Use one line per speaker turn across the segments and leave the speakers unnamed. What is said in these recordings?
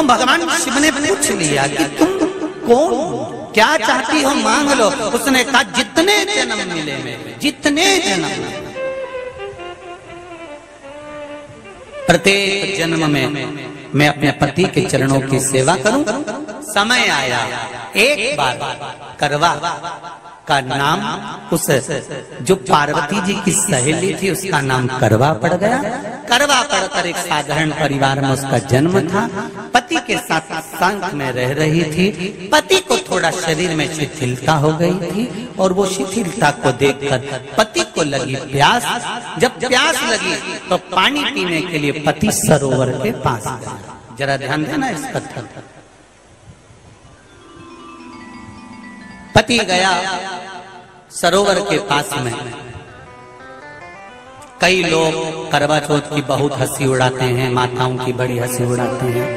तो भगवान शिव ने पूछ लिया कि तुम कौन, क्या चाहती हो मांग लो। उसने कहा जितने जन्म मिले मेरे, जितने जन्म, प्रत्येक जन्म में मैं अपने पति के चरणों की सेवा करूं। समय आया एक बार करवा का नाम, उस जो पार्वती जी की सहेली थी उसका नाम करवा पड़ गया। करवा पड़कर एक साधारण परिवार में उसका जन्म था। पति के साथ संग में रह रही थी। पति को थोड़ा शरीर में शिथिलता हो गई थी और वो शिथिलता को देखकर पति को लगी प्यास। जब प्यास लगी तो पानी पीने के लिए पति सरोवर के पास गया। जरा ध्यान देना इस कथन। पति गया सरोवर के पास में। कई लोग करवा चौथ की बहुत हंसी उड़ाते हैं, माताओं की बड़ी हंसी उड़ाते हैं।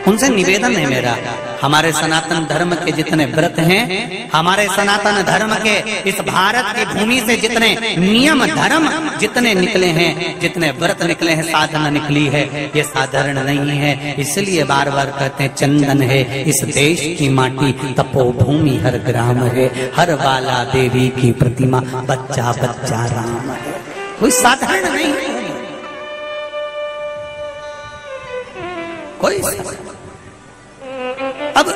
उनसे निवेदन है मेरा, हमारे सनातन धर्म के जितने व्रत हैं, हमारे सनातन धर्म के इस भारत की भूमि से जितने नियम धर्म जितने निकले हैं, जितने व्रत निकले हैं, साधना निकली है, ये साधारण नहीं है। इसलिए बार बार कहते हैं चंदन है इस देश की माटी, तपोभूमि हर ग्राम है, हर बाला देवी की प्रतिमा, बच्चा बच्चा राम है। कोई साधारण नहीं है, कोई अब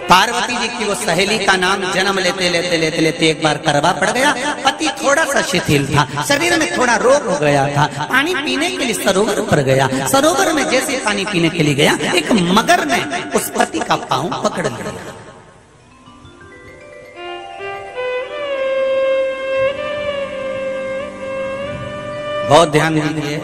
पार्वती जी की वो सहेली का नाम जन्म लेते लेते लेते लेते एक बार करवा पड़ गया। पति थोड़ा सा शिथिल था, शरीर में थोड़ा रोग हो गया था। पानी पीने के लिए सरोवर पर गया। सरोवर में जैसे पानी पीने के लिए गया, एक मगर ने उस पति का पांव पकड़ लिया। बहुत ध्यान दीजिए,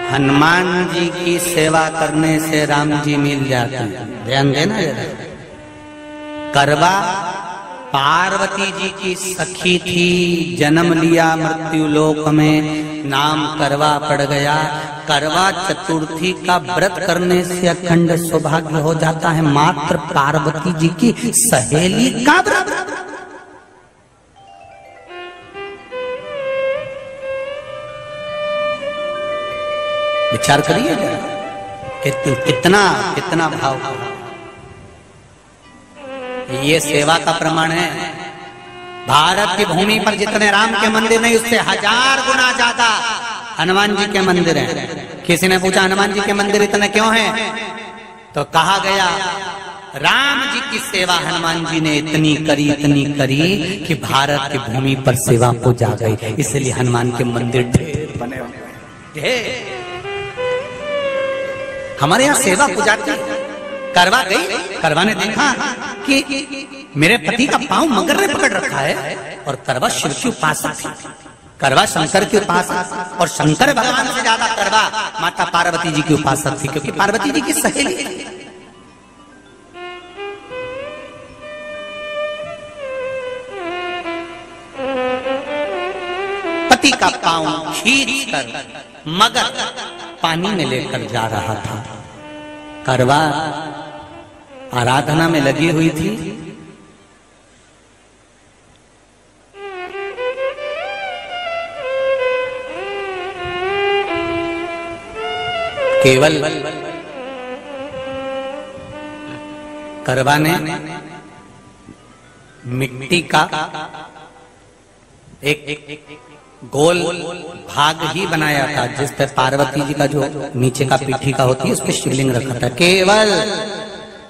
हनुमान जी की सेवा करने से राम जी मिल जाते हैं। ध्यान देना जरा। करवा पार्वती जी की सखी थी, जन्म लिया मृत्यु लोक में, नाम करवा पड़ गया। करवा चतुर्थी का व्रत करने से अखंड सौभाग्य हो जाता है। मात्र पार्वती जी की सहेली का व्रत। विचार करिए कितना कितना भाव। ये सेवा का प्रमाण है। भारत की भूमि पर जितने राम के मंदिर नहीं, उससे 1000 गुना ज्यादा हनुमान जी के मंदिर हैं। किसी ने पूछा हनुमान जी के मंदिर इतने क्यों हैं, तो कहा गया राम जी की सेवा हनुमान जी ने इतनी करी कि भारत की भूमि पर सेवा को जा गई। इसलिए हनुमान के मंदिर ढेर बने ढेर। हमारे यहाँ सेवा पूजाती करवा गई। करवा ने देखा कि मेरे पति का पांव मगर ने पकड़ रखा है, और करवा शिव की उपासक थी। करवा शंकर की उपासक, और शंकर भगवान से ज्यादा करवा माता पार्वती जी की उपासक थी, क्योंकि पार्वती जी की सहेली थी। पति का पांव खींच कर मगर पानी में लेकर जा रहा था। करवा आराधना में लगी हुई थी। केवल करवा ने मिट्टी का एक गोल भाग ही बनाया था, जिस पे पार्वती जी का जो नीचे का पीठी का होती है उस पे शिवलिंग रखा था। केवल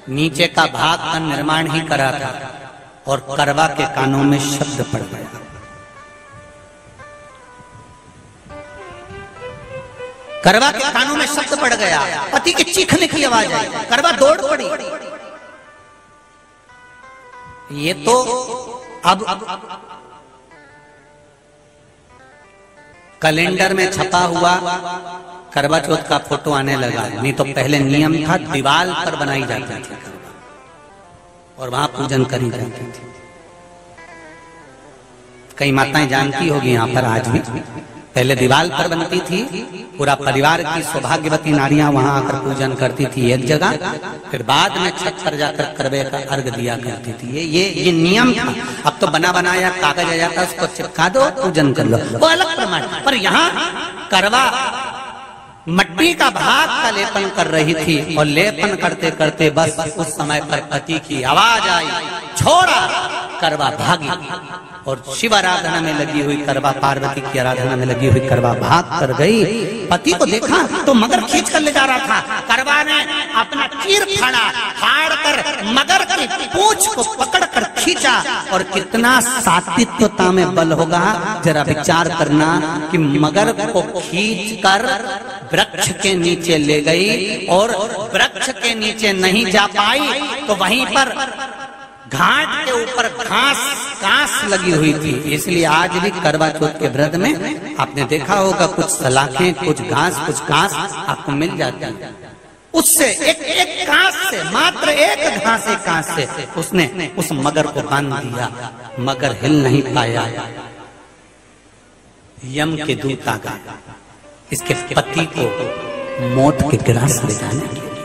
नीचे का भाग का निर्माण ही करा था, और करवा के कानों में शब्द पड़ गया। करवा के कानों में शब्द पड़ गया, पति के चीखने की आवाज आई। करवा दौड़ पड़ी। ये तो अब कैलेंडर में छपा हुआ करवा चौथ का फोटो आने लगा, नहीं तो पहले नियम था दीवार पर बनाई जाती थी और वहां पूजन करी जाती थी। कई माताएं जानती होगी यहाँ पर आज भी, पहले दीवार पर बनती थी, पूरा परिवार की सौभाग्यवती नारियां वहां आकर पूजन करती थी एक जगह, फिर बाद में छत पर जाकर करवे का अर्घ दिया करती थी। ये नियम था। अब तो बना बनाया कागज आ जाता, उसको चिपका दो, पूजन कर लो, वो अलग प्रमाण। पर यहाँ करवा मट्टी का भाग का लेपन कर रही थी और लेपन करते करते बस उस समय पर पति की आवाज आई, छोड़ा। करवा भागी और शिव आराधना में लगी हुई करवा, पार्वती की आराधना में लगी हुई करवा भाग कर गई। पति को देखा तो मगर खींच कर ले जा रहा था। करवा ने अपना चीर फाड़ कर मगर की पूंछ को पकड़ कर खींचा। और कितना सात्विकता में बल होगा, जरा विचार करना कि मगर को खींच कर वृक्ष के नीचे ले गई और वृक्ष के नीचे नहीं जा पाई तो वहीं पर घाट के ऊपर घास लगी हुई थी। इसलिए आज भी करवा चौथ के व्रत में आपने देखा होगा कुछ सलाखें, कुछ घास आपको मिल जाती है। उससे एक घास से, मात्र एक घास, एक घास से उसने उस मगर को बांध दिया। मगर हिल नहीं पाया। यम के दूत आ गए इसके पति को मौत के ग्रास ले जाने के लिए।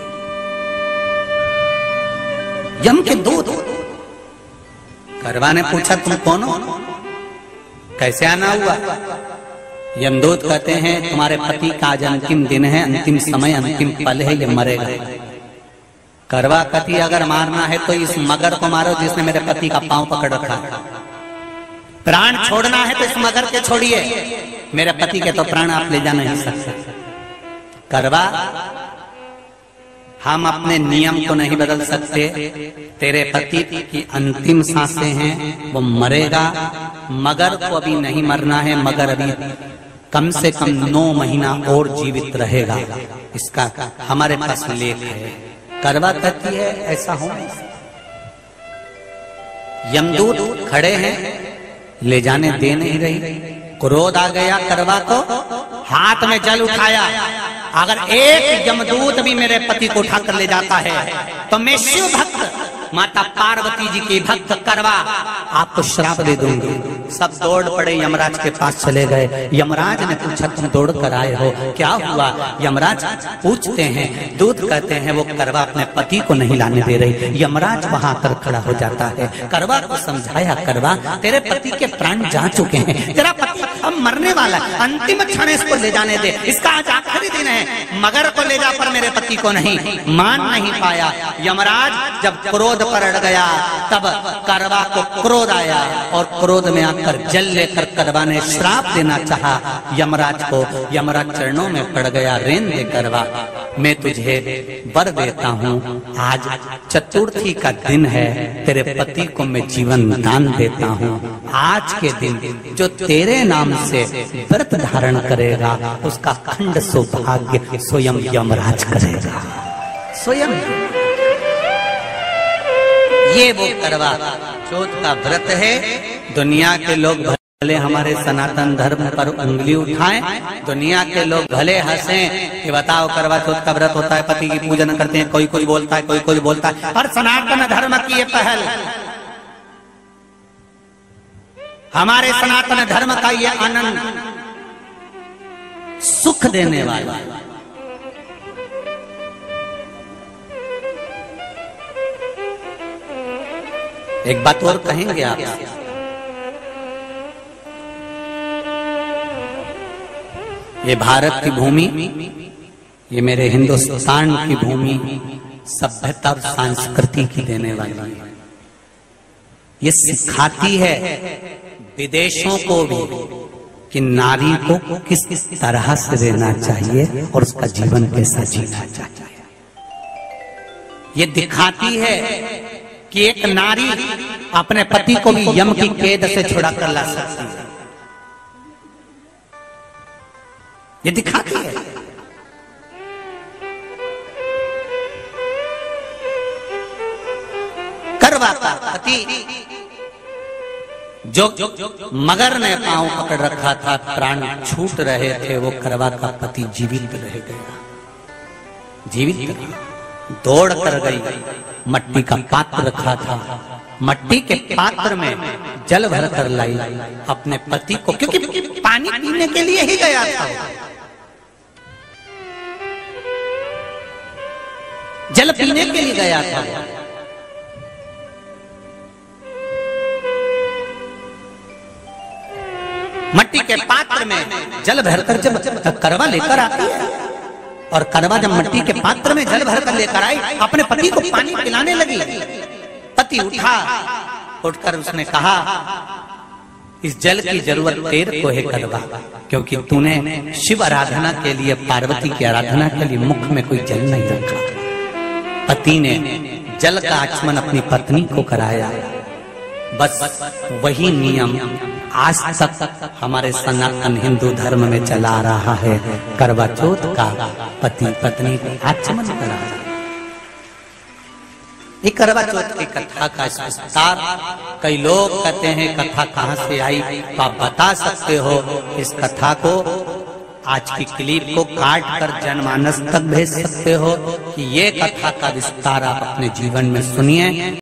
यम के दूत। करवा ने पूछा तुम कौन हो, कैसे आना हुआ? यमदूत कहते हैं तुम्हारे पति का आज अंतिम दिन है, अंतिम समय, अंतिम पल है, ये मरेगा। करवा कहती अगर मारना है तो इस मगर को मारो जिसने मेरे पति का पांव पकड़ रखा है। प्राण छोड़ना है तो इस मगर के छोड़िए, मेरे पति के तो प्राण आप ले जा नहीं सकते। करवा हम अपने नियम को नहीं बदल सकते। तेरे पति की अंतिम सांसें हैं, वो मरेगा। मगर को अभी नहीं मरना है, मगर अभी कम से कम 9 महीना और जीवित रहेगा। इसका हमारे पास लेख है। करवा कहती है ऐसा हो नहीं सकता। यमदूत खड़े हैं, ले जाने दे नहीं रही। क्रोध आ गया करवा को, हाथ में जल उठाया। अगर एक यमदूत भी मेरे पति को उठाकर ले जाता है तो मैं शिव भक्त माता पार्वती जी की भक्त करवा आपको श्राप दे दूंगी। सब दौड़ पड़े, यमराज के पास चले गए। यमराज ने पूछा तुम दौड़ कर आए हो, क्या हुआ? यमराज पूछते हैं, दूत कहते हैं वो करवा अपने पति को नहीं लाने दे रही। यमराज वहां पर खड़ा हो जाता है। करवा को समझाया, करवा तेरे पति के प्राण जा चुके हैं, तेरा पति अब मरने वाला है, अंतिम क्षण इसको ले जाने दे, इसका आज आखिरी दिन है। मगर को ले जा पर मेरे पति को नहीं। मान नहीं पाया। यमराज जब क्रोध पर अड़ गया तब करवा को क्रोध आया और क्रोध में आकर जल लेकर करवा ने श्राप देना चाहा यमराज को। यमराज चरणों में पड़ गया, रेन दे करवा, मैं तुझे वर देता हूँ, आज चतुर्थी का दिन है, तेरे पति को मैं जीवन दान देता हूँ। आज के दिन जो तेरे नाम से व्रत धारण करेगा उसका खंड सौभाग्य स्वयं यमराज करेगा। स्वयं ये वो करवा चौथ का व्रत है। दुनिया के लोग भले हमारे सनातन धर्म पर उंगली उठाएं, दुनिया के लोग भले हंसें कि बताओ करवा चौथ का व्रत होता है, पति की पूजन करते हैं, कोई कोई बोलता है, कोई कोई बोलता है। और सनातन धर्म की ये पहल, हमारे सनातन धर्म का ये आनंद सुख देने वाला। एक बात और कहेंगे आप, ये भारत की भूमि, ये मेरे हिंदुस्तान की भूमि सभ्यता और संस्कृति की देने वाली है। ये सिखाती है विदेशों को भी कि नारी को किस तरह से रहना चाहिए और उसका जीवन कैसा जीना चाहिए। ये दिखाती है कि एक नारी अपने पति को भी यम की कैद से छुड़ा कर ला सकती है। ये दिखाती है। करवा का पति जो मगर ने पांव पकड़ रखा था, प्राण छूट रहे थे, वो करवा का पति जीवित रह गया। जीवित दौड़ कर गई, मट्टी का पात्र रखा था, मट्टी के पात्र में जल भर कर लाई अपने पति को, क्योंकि पानी पीने के लिए ही गया था, जल पीने के लिए गया था। मट्टी के पात्र में जल भरकर जब करवा लेकर आती है, और करवा जब मिट्टी के पात्र में जल भरकर लेकर आई, अपने पति को पानी पिलाने लगी। पति उठा, उठकर उसने कहा, इस जल की जरूरत तेरे को है करवा, क्योंकि तूने शिव आराधना के लिए, पार्वती की आराधना के लिए मुख में कोई जल नहीं रखा। पति ने जल का आचमन अपनी पत्नी को कराया। बस वही नियम आज तक हमारे सनातन हिंदू धर्म में चला आ रहा है। करवा चौथ का पति पत्नी को आचमन कराया। ये करवा चौथ की कथा का विस्तार, कई लोग कहते हैं कथा कहाँ से आई, तो आप बता सकते हो इस कथा को। आज की क्लिप को काट कर जनमानस तक भेज सकते हो कि ये कथा का विस्तार आप अपने जीवन में सुनिए।